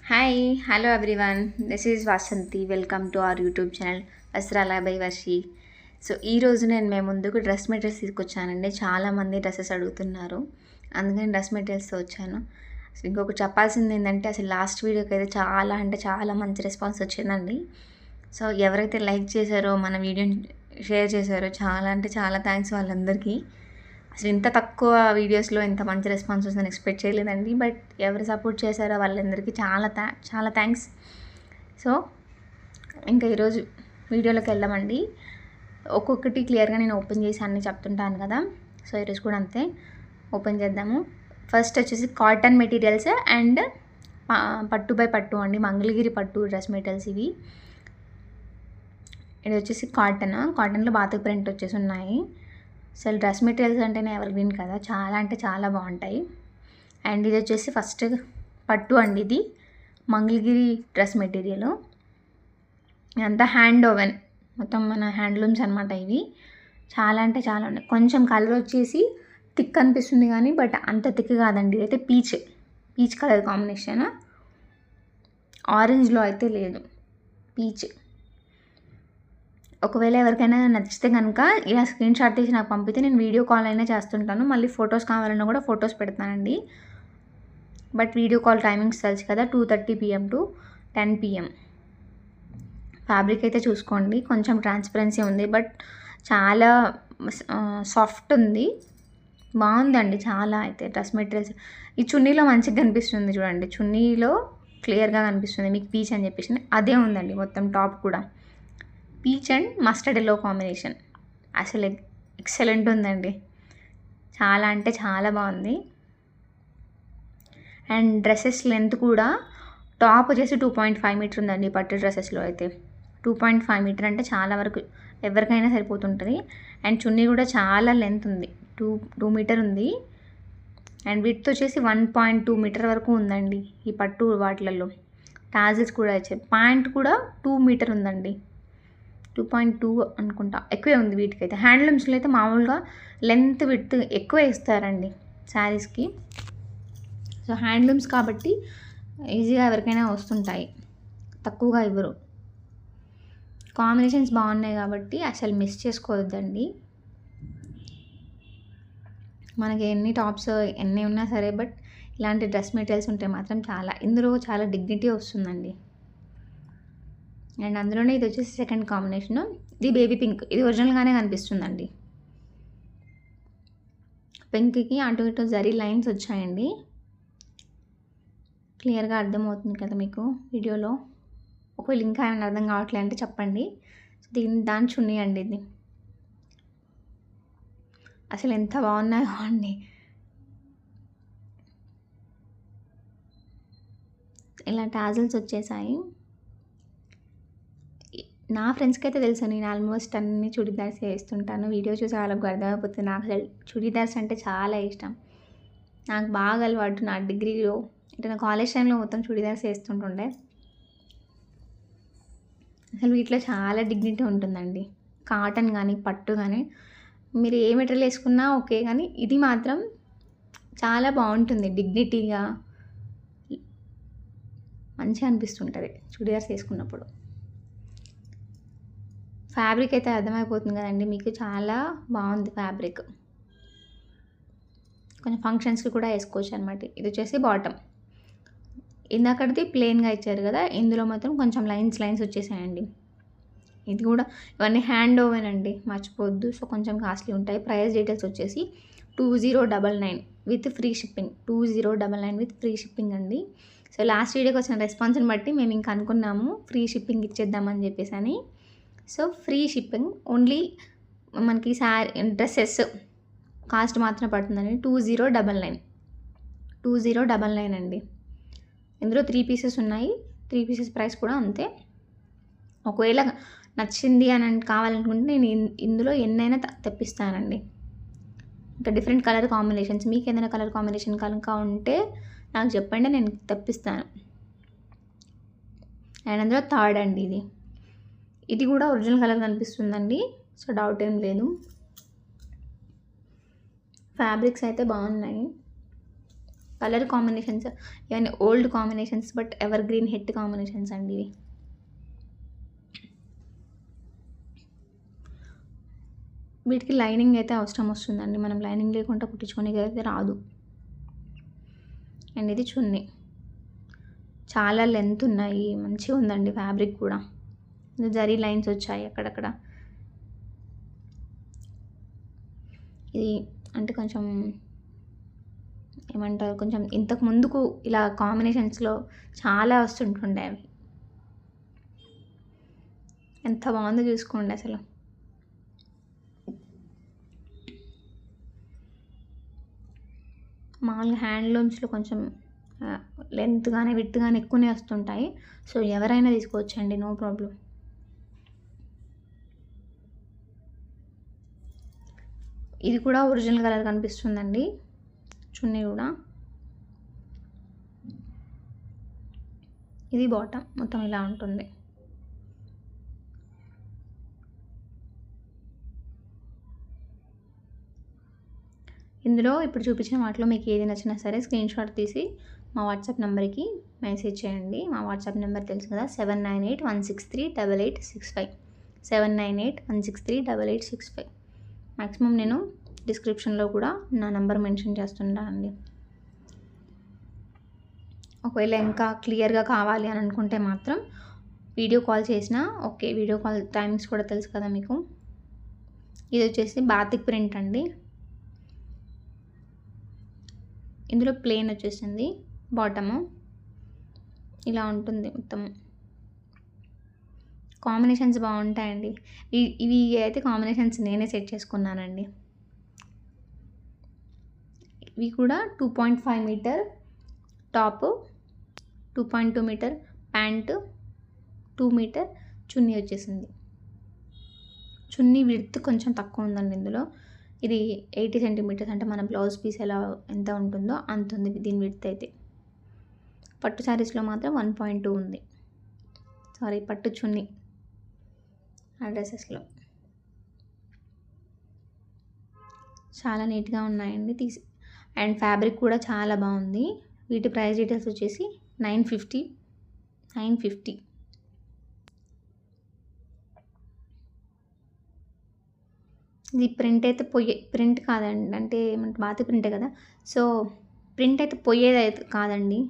Hi hello everyone, this is Vasanthi. Welcome to our YouTube channel వస్త్రాల by Varshi. So ఈరోజు నేను మేము ముందుకు డ్రెస్ మెటీరియల్స్ తీసుకొచ్చానండి. చాలామంది డ్రెస్సెస్ అడుగుతున్నారు, అందుకని డ్రెస్ మెటీరియల్స్తో వచ్చాను. సో ఇంకొకటి చెప్పాల్సింది ఏంటంటే, అసలు లాస్ట్ వీడియోకి అయితే చాలా అంటే చాలా మంచి రెస్పాన్స్ వచ్చిందండి. సో ఎవరైతే లైక్ చేశారో, మన వీడియోని షేర్ చేశారో, చాలా అంటే చాలా థ్యాంక్స్ వాళ్ళందరికీ. అసలు ఇంత తక్కువ వీడియోస్లో ఇంత మంచి రెస్పాన్స్ వస్తుందని ఎక్స్పెక్ట్ చేయలేదండి. బట్ ఎవరు సపోర్ట్ చేశారో వాళ్ళందరికీ చాలా థ్యాంక్స్. సో ఇంకా ఈరోజు వీడియోలోకి వెళ్దామండి. ఒక్కొక్కటి క్లియర్గా నేను ఓపెన్ చేసి అన్నీ చెప్తుంటాను కదా, సో ఈరోజు కూడా అంతే. ఓపెన్ చేద్దాము. ఫస్ట్ వచ్చేసి కాటన్ మెటీరియల్స్ అండ్ పట్టు బై పట్టు అండి, మంగళగిరి పట్టు డ్రెస్ మెటీరియల్స్ ఇవి. ఇది వచ్చేసి కాటన్లో బాతిక్ ప్రింట్ వచ్చేసి ఉన్నాయి. అసలు డ్రెస్ మెటీరియల్స్ అంటేనే ఎవర్ గ్రీన్ కదా, చాలా అంటే చాలా బాగుంటాయి. అండ్ ఇది వచ్చేసి ఫస్ట్ పట్టు అండి, ఇది మంగళగిరి డ్రెస్ మెటీరియల్. ఇదంతా హ్యాండ్ ఓవెన్, మొత్తం మన హ్యాండ్లూమ్స్ అనమాట ఇవి. చాలా అంటే చాలా ఉన్నాయి. కొంచెం కలర్ వచ్చేసి థిక్ అనిపిస్తుంది కానీ బట్ అంత థిక్ కాదండి. ఇదైతే పీచ్ కలర్ కాంబినేషన్, ఆరెంజ్లో అయితే లేదు, పీచ్. ఒకవేళ ఎవరికైనా నచ్చితే కనుక ఇలా స్క్రీన్ షాట్ తీసి నాకు పంపితే నేను వీడియో కాల్ అయినా చేస్తుంటాను. మళ్ళీ ఫొటోస్ కావాలన్నా కూడా ఫొటోస్ పెడతానండి. బట్ వీడియో కాల్ టైమింగ్స్ తెలుసు కదా, 2:30 PM టు 10 PM. ఫ్యాబ్రిక్ అయితే చూసుకోండి, కొంచెం ట్రాన్స్పరెన్సీ ఉంది బట్ చాలా సాఫ్ట్ ఉంది, బాగుందండి చాలా. అయితే డ్రెస్ మెటీరియల్స్ ఈ చున్నీలో మంచిగా కనిపిస్తుంది చూడండి, చున్నీలో క్లియర్గా కనిపిస్తుంది మీకు పీచ్ అని చెప్పేసి. అదే ఉందండి మొత్తం టాప్ కూడా, peach and mustard yellow combination. అసలు ఎక్సలెంట్ ఉందండి, చాలా అంటే చాలా బాగుంది. అండ్ డ్రెస్సెస్ లెంత్ కూడా టాప్ వచ్చేసి 2.5 మీటర్ ఉందండి. పట్టు డ్రెస్సెస్లో అయితే 2.5 మీటర్ అంటే చాలా వరకు ఎవరికైనా సరిపోతుంటుంది. అండ్ చున్నీ కూడా చాలా లెంత్ ఉంది, 2 మీటర్ ఉంది. అండ్ విడ్త్ వచ్చేసి 1.2 మీటర్ వరకు ఉందండి ఈ పట్టు వాటిలలో. టాజిల్స్ కూడా వచ్చాయి. ప్యాంట్ కూడా 2 మీటర్ ఉందండి, 2.2 అనుకుంటా, ఎక్కువే ఉంది వీటికైతే. హ్యాండ్లూమ్స్లో అయితే మామూలుగా లెంత్ విడ్త్ ఎక్కువ ఇస్తారండి శారీస్కి. సో హ్యాండ్లూమ్స్ కాబట్టి ఈజీగా ఎవరికైనా వస్తుంటాయి, తక్కువగా ఇవ్వరు. కాంబినేషన్స్ బాగున్నాయి కాబట్టి అసలు మిస్ చేసుకోవద్దండి. మనకి ఎన్ని టాప్స్ ఎన్ని ఉన్నా సరే, బట్ ఇలాంటి డ్రెస్ మెటీరియల్స్ ఉంటే మాత్రం ఇందులో చాలా డిగ్నిటీ వస్తుందండి. అండ్ అందులోనే ఇది వచ్చేసి సెకండ్ కాంబినేషన్, ఇది బేబీ పింక్. ఇది ఒరిజినల్గానే కనిపిస్తుందండి. పింక్కి అటు ఇటు జరీ లైన్స్ వచ్చాయండి, క్లియర్గా అర్థమవుతుంది కదా మీకు వీడియోలో. ఒకవేళ ఇంకా ఏమైనా అర్థం కావట్లేదు అంటే చెప్పండి. దాని చున్నీ అండి ఇది. అసలు ఎంత బాగున్నాయో అండి. ఇలా టాజిల్స్ వచ్చేసాయి. నా ఫ్రెండ్స్కి అయితే తెలుసు, నేను ఆల్మోస్ట్ అన్ని చుడీదార్స్ వేస్తుంటాను. వీడియో చూసి వాళ్ళకు అర్థమైపోతుంది. నాకు అసలు చుడీదార్స్ అంటే చాలా ఇష్టం, నాకు బాగా అలవాటు. నా డిగ్రీలో అంటే నా కాలేజ్ టైంలో మొత్తం చుడీదార్స్ వేస్తుంటుండే. అసలు వీటిలో చాలా డిగ్నిటీ ఉంటుందండి. కాటన్ కానీ పట్టు కానీ మీరు ఏ మెటీరియల్ వేసుకున్నా ఓకే, కానీ ఇది మాత్రం చాలా బాగుంటుంది, డిగ్నిటీగా మంచిగా అనిపిస్తుంటుంది చుడీదార్స్ వేసుకున్నప్పుడు. ఫ్యాబ్రిక్ అయితే అర్థమైపోతుంది కదండి మీకు, చాలా బాగుంది ఫ్యాబ్రిక్. కొంచెం ఫంక్షన్స్కి కూడా వేసుకోవచ్చు అనమాట. ఇది వచ్చేసి బాటమ్. ఇందాకటిది ప్లెయిన్గా ఇచ్చారు కదా, ఇందులో మాత్రం కొంచెం లైన్స్ వచ్చేసాయండి. ఇది కూడా ఇవన్నీ హ్యాండ్ ఓవెన్ అండి, మర్చిపోవద్దు. సో కొంచెం కాస్ట్లీ ఉంటాయి. ప్రైస్ డీటెయిల్స్ వచ్చేసి 2099 with free shipping, 2099 with free shipping అండి. సో లాస్ట్ వీడియోకి వచ్చిన రెస్పాన్స్ని బట్టి మేము ఇంకా అనుకున్నాము ఫ్రీ షిప్పింగ్ ఇచ్చేద్దామని చెప్పేసి అని. సో ఫ్రీ షిప్పింగ్ ఓన్లీ మనకి డ్రెస్సెస్ కాస్ట్ మాత్రం పడుతుందండి, 2099 అండి. ఇందులో 3 పీసెస్ ఉన్నాయి, 3 పీసెస్ ప్రైస్ కూడా అంతే. ఒకవేళ నచ్చింది అని కావాలనుకుంటే నేను ఇందులో ఎన్నైనా తెప్పిస్తానండి. ఇంకా డిఫరెంట్ కలర్ కాంబినేషన్స్, మీకు ఏదైనా కలర్ కాంబినేషన్ కనుక ఉంటే నాకు చెప్పండి, నేను తెప్పిస్తాను. అండ్ అందులో థర్డ్ అండి, ఇది కూడా ఒరిజినల్ కలర్ కనిపిస్తుందండి, సో డౌట్ ఏం లేదు. ఫ్యాబ్రిక్స్ అయితే బాగున్నాయి, కలర్ కాంబినేషన్స్ ఇవన్నీ old combinations, but ever green hit combinations అండి ఇవి. వీటికి లైనింగ్ అయితే అవసరం వస్తుందండి, మనం లైనింగ్ లేకుండా కుట్టించుకోనికి అయితే రాదు. అండ్ ఇది చున్నీ, చాలా లెంత్ ఉన్నాయి, మంచిగా ఉందండి ఫ్యాబ్రిక్ కూడా. జరీ లైన్స్ వచ్చాయి అక్కడక్కడ. ఇది అంటే కొంచెం ఏమంటారు, కొంచెం ఇంతకు ముందుకు ఇలా కాంబినేషన్స్లో చాలా వస్తుంటుండే అవి. ఎంత బాగుందో చూసుకోండి అసలు. మామూలుగా హ్యాండ్లూమ్స్లో కొంచెం లెంత్ కానీ విడ్త్ కానీ ఎక్కువనే వస్తుంటాయి. సో ఎవరైనా తీసుకోవచ్చండి, నో ప్రాబ్లం. ఇది కూడా ఒరిజినల్ కలర్ కనిపిస్తుందండి చున్నీ కూడా. ఇది బాటమ్ మొత్తం ఇలా ఉంటుంది. ఇందులో ఇప్పుడు చూపించిన వాటిలో మీకు ఏది నచ్చినా సరే స్క్రీన్ షాట్ తీసి మా వాట్సాప్ నెంబర్కి మెసేజ్ చేయండి. మా వాట్సాప్ నెంబర్ తెలుసు కదా, 7981638865, 7981638865. మ్యాక్సిమం నేను డిస్క్రిప్షన్లో కూడా నా నెంబర్ మెన్షన్ చేస్తుంటానండి. ఒకవేళ ఇంకా క్లియర్గా కావాలి అని అనుకుంటే మాత్రం వీడియో కాల్ చేసినా ఓకే. వీడియో కాల్ టైమింగ్స్ కూడా తెలుసు కదా మీకు. ఇది వచ్చేసి బాతిక్ ప్రింట్ అండి. ఇందులో ప్లెయిన్ వచ్చేసింది, బాటము ఇలా ఉంటుంది మొత్తం. కాంబినేషన్స్ బాగుంటాయండి. ఇవి అయితే కాంబినేషన్స్ నేనే సెట్ చేసుకున్నానండి. ఇవి కూడా 2.5 meter top, 2.2 meter pant, 2 meter chunni వచ్చేసింది. చున్నీ విడ్త్ కొంచెం తక్కువ ఉందండి ఇందులో. ఇది 80 సెంటీమీటర్స్, అంటే మన బ్లౌజ్ పీస్ ఎంత ఉంటుందో అంత ఉంది దీని విడ్త్ అయితే. పట్టు శారీస్లో మాత్రం 1.2 ఉంది. సారీ, పట్టు చున్నీ ఆ డ్రెస్సెస్లో. చాలా నీట్గా ఉన్నాయండి అండ్ ఫ్యాబ్రిక్ కూడా చాలా బాగుంది. వీటి ప్రైస్ డీటెయిల్స్ వచ్చేసి 950. ఇది ప్రింట్ అయితే ప్రింట్ కాదండి, అంటే ఏమంటే బాతి ప్రింటే కదా, సో ప్రింట్ అయితే పోయేది అయితే కాదండి.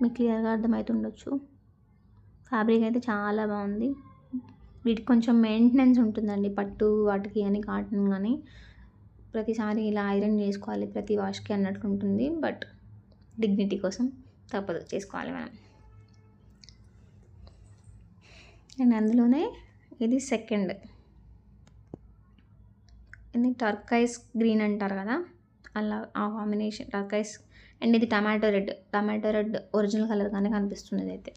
మీకు క్లియర్గా అర్థమవుతుండొచ్చు. ఫ్యాబ్రిక్ అయితే చాలా బాగుంది. వీటికి కొంచెం మెయింటెనెన్స్ ఉంటుందండి, పట్టు వాటికి కానీ కాటన్ కానీ ప్రతిసారి ఇలా ఐరన్ చేసుకోవాలి ప్రతి వాష్కి అన్నట్లు ఉంటుంది. బట్ డిగ్నిటీ కోసం తప్పదు, చేసుకోవాలి మనం. అండ్ అందులోనే ఇది సెకండ్, ఇది టర్కైస్ గ్రీన్ అంటారు కదా, అలా ఆ కాంబినేషన్ టర్కైస్. అండ్ ఇది టమాటో రెడ్ ఒరిజినల్ కలర్ కానీ కనిపిస్తుంది ఇదైతే.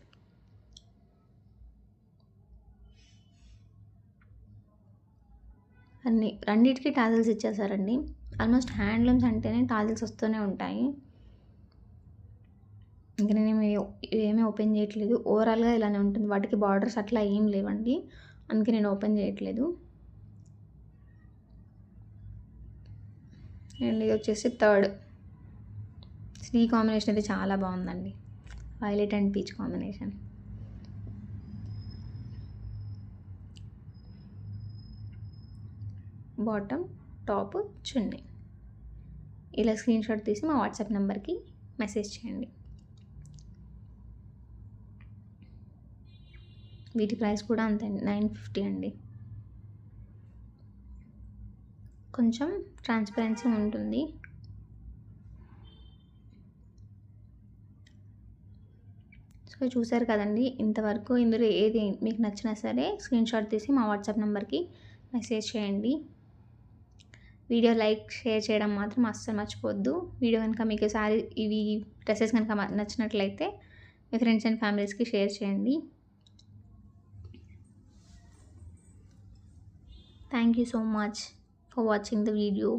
రెండింటికి టాజిల్స్ ఇచ్చేసారండి. ఆల్మోస్ట్ హ్యాండ్లూమ్స్ అంటేనే టాజిల్స్ వస్తూనే ఉంటాయి. ఇంకా నేను ఏమీ ఓపెన్ చేయట్లేదు, ఓవరాల్గా ఇలానే ఉంటుంది. వాటికి బార్డర్స్ అట్లా ఏం లేవండి, అందుకే నేను ఓపెన్ చేయట్లేదు. అండ్ ఇది వచ్చేసి థర్డ్. ఈ కాంబినేషన్ అయితే చాలా బాగుందండి, violet and peach combination. Bottom, top, chunni. ఇలా స్క్రీన్ షాట్ తీసి మా వాట్సాప్ నెంబర్కి మెసేజ్ చేయండి. వీటి ప్రైస్ కూడా అంతే, 950 అండి. కొంచెం ట్రాన్స్పరెన్సీ ఉంటుంది. సో చూసారు కదండి, ఇంతవరకు ఇందులో ఏది మీకు నచ్చినా సరే స్క్రీన్ షాట్ తీసి మా వాట్సాప్ నెంబర్కి మెసేజ్ చేయండి. వీడియో లైక్ షేర్ చేయడం మాత్రం అస్సలు మర్చిపోవద్దు. వీడియో కనుక మీకు ఇవి డ్రెస్సెస్ కనుక నచ్చినట్లయితే మీ ఫ్రెండ్స్ అండ్ ఫ్యామిలీస్కి షేర్ చేయండి. Thank you so much for watching the video.